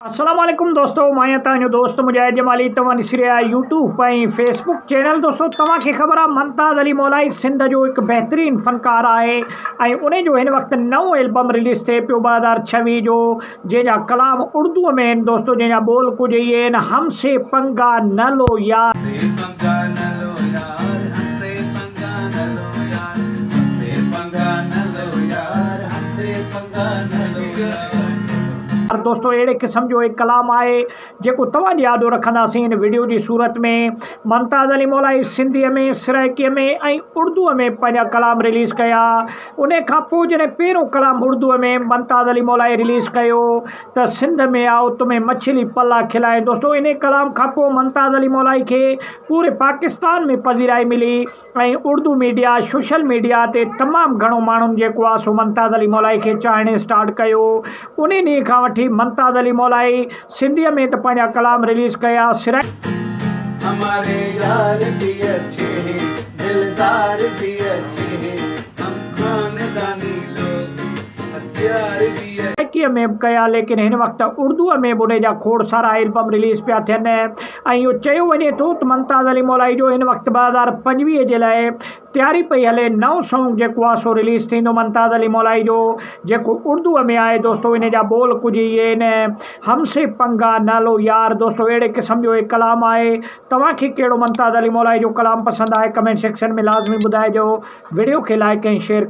अस्सलाम वालेकुम दोस्तों, मां तव्हांजो दोस्त मुजाहिद जमाली तव्हां ॾिसी रहिया यूट्यूब ऐं फेसबुक चैनल। दोस्तों तव्हांखे ख़बर आहे मुमताज़ अली मौलाई सिंध जो हिकु बहितरीनु फ़नकार आहे ऐं उन जो हिन वक़्तु नओं एल्बम रिलीज़ थिए पियो 2026 जो, जंहिंजा कलाम उर्दूअ में आहिनि दोस्तों, जंहिंजा ॿोल कुझु इहे आहिनि। हमसे पंगा न लो यार, दोस्तों अहिड़े क़िस्म जो एक कलाम आहे जेको तव्हांजी यादो रखंदासीं इन वीडियो जी सूरत में। मुमताज़ अली मौलाई सिंधीअ में, सराइकीअ में ऐं उर्दूअ में पंहिंजा कलाम रिलीज़ कया। उन खां पोइ जॾहिं पहिरियों कलाम उर्दूअ में मुमताज़ अली मौलाई रिलीज़ कयो त सिंध में आओ तुम्हें मछली पल्ला खिलाए। दोस्तों इन कलाम खां पोइ मुमताज़ अली मौलाई खे पूरे पाकिस्तान में पज़ीराई मिली ऐं उर्दू मीडिया, सोशल मीडिया ते तमामु घणो माण्हुनि जेको आहे सो मुमताज़ अली मौलाई खे चाहण स्टार्ट कयो। उन ॾींहं खां वठी मुमताज़ अली मौलाई सिंधीअ में त पंहिंजा कलाम रिलीज़ कया। हमारे यार भी अच्छे हैं, दिलदार भी अच्छे हैं, हम खानदानी लोग, हथियार भी में कया, लेकिन हिन वक़्तु उर्दूअ में बि उन जा खोड़ सारा एल्बम रिलीज़ पिया थियनि ऐं इहो चयो वञे थो त मुमताज़ अली मौलाई जो हिन वक़्तु 2025 जे लाइ तयारी पई हले। नओं सॉन्ग जेको आहे सो रिलीज़ थींदो मुमताज़ अली मौलाई जो, जेको उर्दूअ में आहे दोस्तों। इन जा ॿोल कुझु इहे आहिनि, हमसे पंगा न लो यार। दोस्तों अहिड़े क़िस्म जो एक कलाम आहे। तव्हांखे कहिड़ो मुमताज़ अली मौलाई जो कलाम पसंदि आहे कमेंट सेक्शन में लाज़मी ॿुधाइजो। वीडियो खे लाइक ऐं शेयर